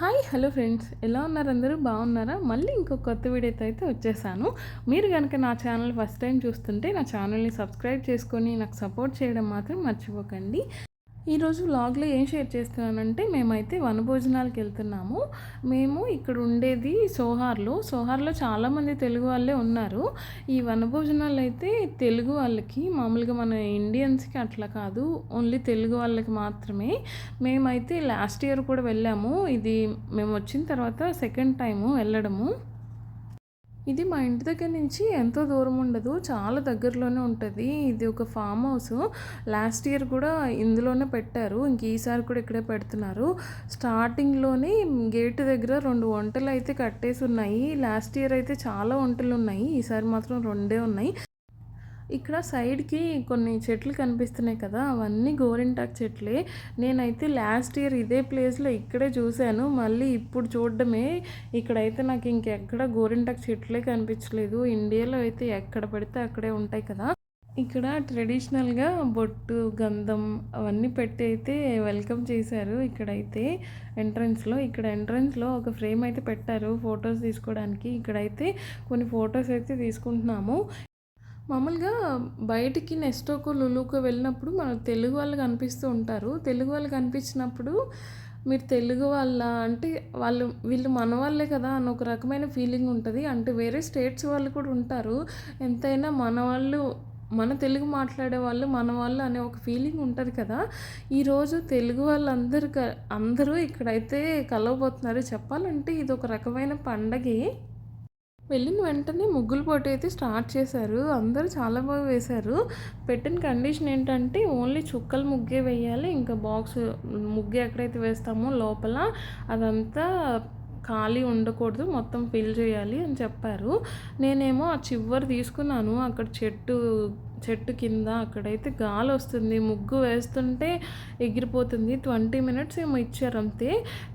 Hi hello friends, ఎలా ఉన్నారు? అందరూ బాగున్నారా? మళ్ళీ ఇంకో కొత్త వీడియోతో అయితే వచ్చేసాను. మీరు కనుక నా ఛానల్ ఫస్ట్ టైం చూస్తుంటే నా ఛానల్ని సబ్స్క్రైబ్ చేసుకొని నాకు సపోర్ట్ చేయడం మాత్రం మర్చిపోకండి. ఈరోజు వ్లాగ్లో ఏం షేర్ చేస్తున్నానంటే, మేమైతే వనభోజనాలకు వెళ్తున్నాము. మేము ఇక్కడ ఉండేది సోహార్లో చాలామంది తెలుగు వాళ్ళే ఉన్నారు. ఈ వనభోజనాలు అయితే తెలుగు వాళ్ళకి, మామూలుగా మన ఇండియన్స్కి అట్లా కాదు, ఓన్లీ తెలుగు వాళ్ళకి మాత్రమే. మేమైతే లాస్ట్ ఇయర్ కూడా వెళ్ళాము. ఇది మేము వచ్చిన తర్వాత సెకండ్ టైము వెళ్ళడము. ఇది మా ఇంటి దగ్గర నుంచి ఎంతో దూరం ఉండదు, చాలా దగ్గరలోనే ఉంటుంది. ఇది ఒక ఫామ్ హౌస్. లాస్ట్ ఇయర్ కూడా ఇందులోనే పెట్టారు, ఇంక ఈసారి కూడా ఇక్కడే పెడుతున్నారు. స్టార్టింగ్లోనే గేటు దగ్గర 2 వంటలు అయితే కట్టేసి ఉన్నాయి. లాస్ట్ ఇయర్ అయితే చాలా వంటలు ఉన్నాయి, ఈసారి మాత్రం 2 ఉన్నాయి. ఇక్కడ సైడ్కి కొన్ని చెట్లు కనిపిస్తున్నాయి కదా, అవన్నీ గోరింటాకు చెట్లే. నేనైతే లాస్ట్ ఇయర్ ఇదే ప్లేస్లో ఇక్కడే చూశాను, మళ్ళీ ఇప్పుడు చూడడమే. ఇక్కడైతే నాకు ఇంకెక్కడ గోరింటాకు చెట్లే కనిపించలేదు. ఇండియాలో అయితే ఎక్కడ పడితే అక్కడే ఉంటాయి కదా. ఇక్కడ ట్రెడిషనల్గా బొట్టు, గంధం అవన్నీ పెట్టి అయితే వెల్కమ్ చేశారు. ఇక్కడైతే ఎంట్రన్స్లో ఒక ఫ్రేమ్ అయితే పెట్టారు ఫొటోస్ తీసుకోవడానికి. ఇక్కడైతే కొన్ని ఫొటోస్ అయితే తీసుకుంటున్నాము. మామూలుగా బయటికి నెస్టోకో, లులుకో వెళ్ళినప్పుడు మనకు తెలుగు వాళ్ళు కనిపిస్తూ ఉంటారు. తెలుగు వాళ్ళు కనిపించినప్పుడు మీరు తెలుగు వాళ్ళ అంటే వీళ్ళు మన వాళ్ళే కదా అని ఒక రకమైన ఫీలింగ్ ఉంటుంది. అంటే వేరే స్టేట్స్ వాళ్ళు కూడా ఉంటారు, ఎంతైనా మన వాళ్ళు, మన తెలుగు మాట్లాడే వాళ్ళు మన వాళ్ళు అనే ఒక ఫీలింగ్ ఉంటుంది కదా. ఈరోజు తెలుగు అందరూ ఇక్కడైతే కలవబోతున్నారు. చెప్పాలంటే ఇది ఒక రకమైన పండగే. వెళ్ళిన వెంటనే ముగ్గుల పోటీ అయితే స్టార్ట్ చేశారు. అందరూ చాలా బాగా వేశారు. పెట్టిన కండిషన్ ఏంటంటే ఓన్లీ చుక్కల ముగ్గే వేయాలి. ఇంకా బాక్స్ ముగ్గు ఎక్కడైతే వేస్తామో లోపల అదంతా ఖాళీ ఉండకూడదు, మొత్తం ఫిల్ చేయాలి అని చెప్పారు. నేనేమో ఆ చివరి తీసుకున్నాను. అక్కడ చెట్టు కింద అక్కడైతే గాలి వస్తుంది, ముగ్గు వేస్తుంటే ఎగిరిపోతుంది. 20 మినిట్స్ ఏమో ఇచ్చారు అంతే.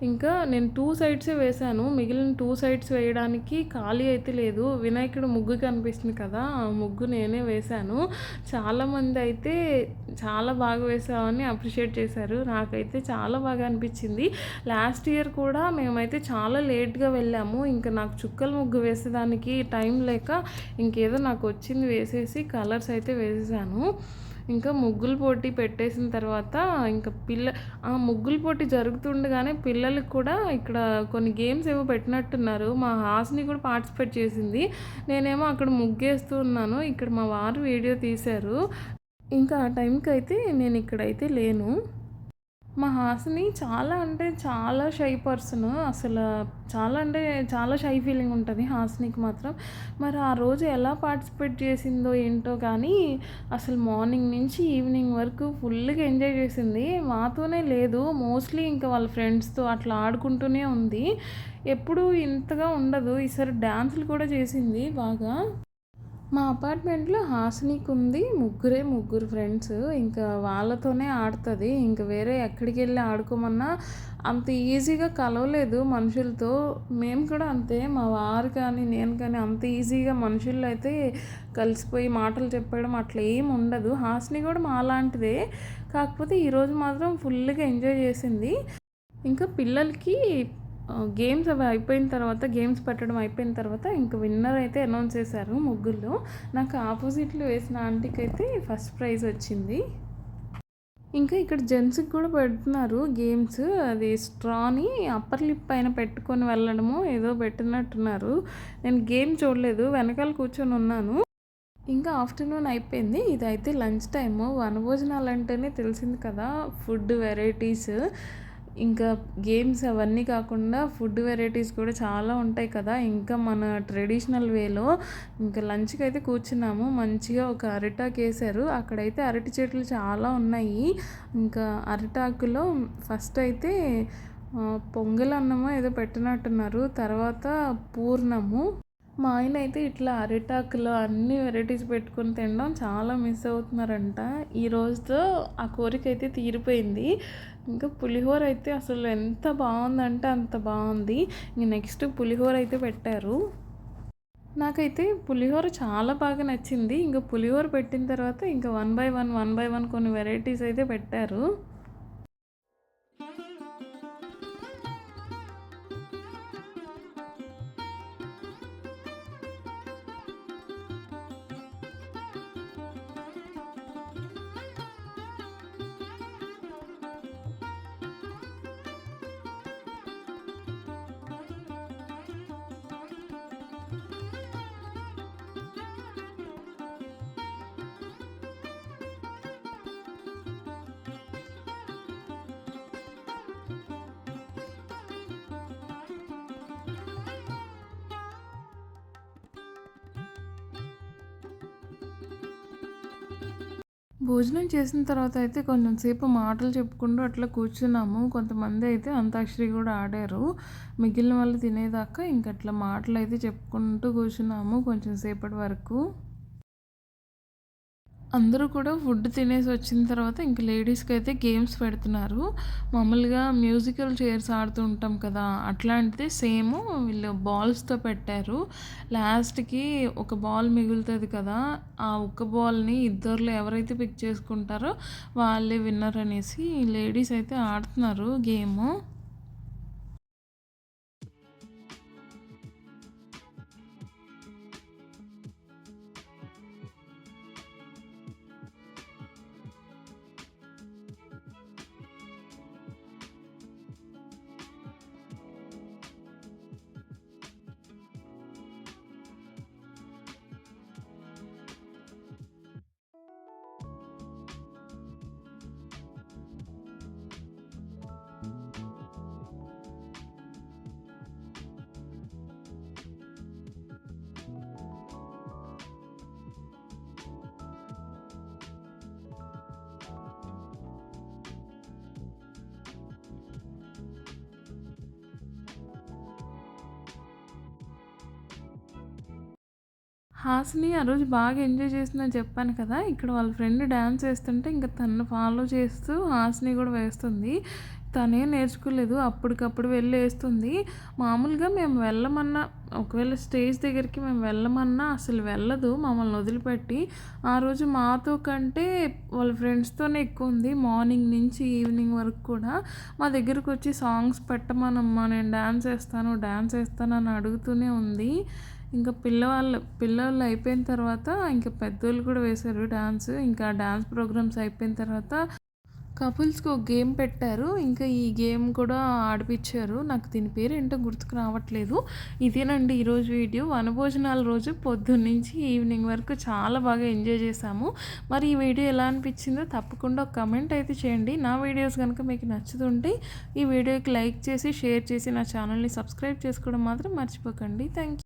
ఇంకా నేను 2 సైడ్సే వేశాను, మిగిలిన 2 సైడ్స్ వేయడానికి ఖాళీ అయితే లేదు. వినాయకుడు ముగ్గు కనిపిస్తుంది కదా, ఆ ముగ్గు నేనే వేశాను. చాలామంది అయితే చాలా బాగా వేసామని అప్రిషియేట్ చేశారు. నాకైతే చాలా బాగా అనిపించింది. లాస్ట్ ఇయర్ కూడా మేమైతే చాలా లేట్గా వెళ్ళాము. ఇంకా నాకు చుక్కల ముగ్గు వేసేదానికి టైం లేక ఇంకేదో నాకు వచ్చింది వేసేసి కలర్స్ అయితే వేసేసాను. ఇంకా ముగ్గుల పోటీ పెట్టేసిన తర్వాత ఇంకా ఆ ముగ్గుల పోటీ జరుగుతుండగానే పిల్లలకు కూడా ఇక్కడ కొన్ని గేమ్స్ ఏవో పెట్టినట్టున్నారు. మా హాస్ని కూడా పార్టిసిపేట్ చేసింది. నేనేమో అక్కడ ముగ్గేస్తూ ఉన్నాను. ఇక్కడ మా వారు వీడియో తీశారు. ఇంకా ఆ టైంకి అయితే నేను ఇక్కడైతే లేను. మా హాసిని చాలా అంటే చాలా షై పర్సన్. అసలు చాలా అంటే చాలా షై ఫీలింగ్ ఉంటుంది హాసినికి మాత్రం. మరి ఆ రోజు ఎలా పార్టిసిపేట్ చేసిందో ఏంటో కానీ అసలు మార్నింగ్ నుంచి ఈవినింగ్ వరకు ఫుల్గా ఎంజాయ్ చేసింది. మాతోనే లేదు, మోస్ట్లీ ఇంకా వాళ్ళ ఫ్రెండ్స్తో అట్లా ఆడుకుంటూనే ఉంది. ఎప్పుడూ ఇంతగా ఉండదు. ఈసారి డ్యాన్సులు కూడా చేసింది బాగా. మా అపార్ట్మెంట్లో హాసినికి ఉంది, ముగ్గురు ఫ్రెండ్స్. ఇంకా వాళ్ళతోనే ఆడుతుంది. ఇంకా వేరే ఎక్కడికి వెళ్ళి ఆడుకోమన్నా అంత ఈజీగా కలవలేదు మనుషులతో. మేము కూడా అంతే, మా వారు కానీ నేను కానీ అంత ఈజీగా మనుషుల్లో అయితే కలిసిపోయి మాటలు చెప్పడం అట్లా ఏం ఉండదు. హాసిని కూడా మాలాంటిదే, కాకపోతే ఈరోజు మాత్రం ఫుల్గా ఎంజాయ్ చేసింది. ఇంకా పిల్లలకి గేమ్స్ అవి అయిపోయిన తర్వాత, గేమ్స్ పెట్టడం అయిపోయిన తర్వాత ఇంకా విన్నర్ అయితే అనౌన్స్ చేశారు ముగ్గుల్లో. నాకు ఆపోజిట్లో వేసిన ఆంటీకి అయితే ఫస్ట్ ప్రైజ్ వచ్చింది. ఇంకా ఇక్కడ జెంట్స్కి కూడా పెడుతున్నారు గేమ్స్. అది స్ట్రాని అప్పర్ లిప్ పైన పెట్టుకొని వెళ్ళడము ఏదో పెట్టినట్టున్నారు. నేను గేమ్ చూడలేదు, వెనకాల కూర్చొని ఉన్నాను. ఇంకా ఆఫ్టర్నూన్ అయిపోయింది. ఇదైతే లంచ్ టైము. వనభోజనాలు అంటేనే తెలిసింది కదా, ఫుడ్ వెరైటీస్, ఇంకా గేమ్స్ అవన్నీ కాకుండా ఫుడ్ వెరైటీస్ కూడా చాలా ఉంటాయి కదా. ఇంకా మన ట్రెడిషనల్ వేలో ఇంకా లంచ్కి అయితే కూర్చున్నాము. మంచిగా ఒక అరిటాకు వేశారు. అక్కడైతే అరటి చెట్లు చాలా ఉన్నాయి. ఇంకా అరిటాకులో ఫస్ట్ అయితే పొంగల్ అన్నమో ఏదో పెట్టినట్టున్నారు, తర్వాత పూర్ణము. మా ఆయన అయితే ఇట్లా అరిటాకులో అన్ని వెరైటీస్ పెట్టుకొని తినడం చాలా మిస్ అవుతున్నారంట. ఈ రోజుతో ఆ కోరిక అయితే తీరిపోయింది. ఇంకా పులిహోర అయితే అసలు ఎంత బాగుందంటే అంత బాగుంది. ఇంక నెక్స్ట్ పులిహోర అయితే పెట్టారు. నాకైతే పులిహోర చాలా బాగా నచ్చింది. ఇంకా పులిహోర పెట్టిన తర్వాత ఇంకా 1 బై 1 కొన్ని వెరైటీస్ అయితే పెట్టారు. భోజనం చేసిన తర్వాత అయితే కొంచెం సేపు మాటలు చెప్పుకుంటూ అట్లా కూర్చున్నాము. కొంతమంది అయితే అంతాక్షరి కూడా ఆడారు. మిగిలిన వాళ్ళు తినేదాకా ఇంక అట్లా మాటలైతే చెప్పుకుంటూ కూర్చున్నాము కొంచెం సేపటి వరకు. అందరూ కూడా ఫుడ్ తినేసి వచ్చిన తర్వాత ఇంక లేడీస్‌కైతే గేమ్స్ పెడుతున్నారు. మామూలుగా మ్యూజికల్ చైర్స్ ఆడుతూ ఉంటాం కదా! అట్లాంటిదే సేము వీళ్ళు బాల్స్‌తో పెట్టారు. లాస్ట్‌కి ఒక బాల్ మిగులుతది కదా! ఆ ఒక్క బాల్‌ని ఇద్దరిలో ఎవరైతే పిక్ చేసుకుంటారో వాళ్ళే విన్నర్ అనేసి లేడీస్ అయితే ఆడుతున్నారు గేము. హాసిని ఆ రోజు బాగా ఎంజాయ్ చేసిందని చెప్పాను కదా! ఇక్కడ వాళ్ళ ఫ్రెండ్ డాన్స్ ఏస్తుంటే ఇంక తనని ఫాలో చేస్తూ హాసిని కూడా వేస్తుంది. తనేం నేర్చుకోలేదు. అప్పటికప్పుడు వెళ్ళి ఏస్తుంది. మామూలుగా మేము వెళ్ళమన్నా ఒకవేళ స్టేజ్ దగ్గరికి మేము వెళ్ళమన్నా అసలు వెళ్ళదు మమ్మల్ని వదిలిపెట్టి. ఆ రోజు మాతో కంటే వాళ్ళ ఫ్రెండ్స్‌తోనే ఎక్కువుంది. మార్నింగ్ నుంచి ఈవినింగ్ వరకు కూడా మా దగ్గరకొచ్చి సాంగ్స్ పెట్టమనమ్మా నేను డాన్స్ ఏస్తాను అని అడుగుతూనే ఉంది. ఇంకా పిల్లోళ్ళు అయిపోయిన తర్వాత ఇంకా పెద్దోళ్ళు కూడా వేశారు డాన్స్. ఇంకా డాన్స్ ప్రోగ్రామ్స్ అయిపోయిన తర్వాత కపుల్స్‌కి ఒక గేమ్ పెట్టారు. ఇంకా ఈ గేమ్ కూడా ఆడిపిచ్చారు. నాకు దీని పేరేంటో గుర్తుకు రావట్లేదు. ఇదేనండి ఈరోజు వీడియో. వనభోజనాల రోజు పొద్దున్నుంచి ఈవినింగ్ వరకు చాలా బాగా ఎంజాయ్ చేశాము. మరి ఈ వీడియో ఎలా అనిపించిందో తప్పకుండా ఒక కమెంట్ అయితే చేయండి. నా వీడియోస్ గనుక మీకు నచ్చుతుంటే ఈ వీడియోకి లైక్ చేసి, షేర్ చేసి నా ఛానల్‌ని సబ్స్క్రైబ్ చేసుకోవడం మాత్రం మర్చిపోకండి. Thank you.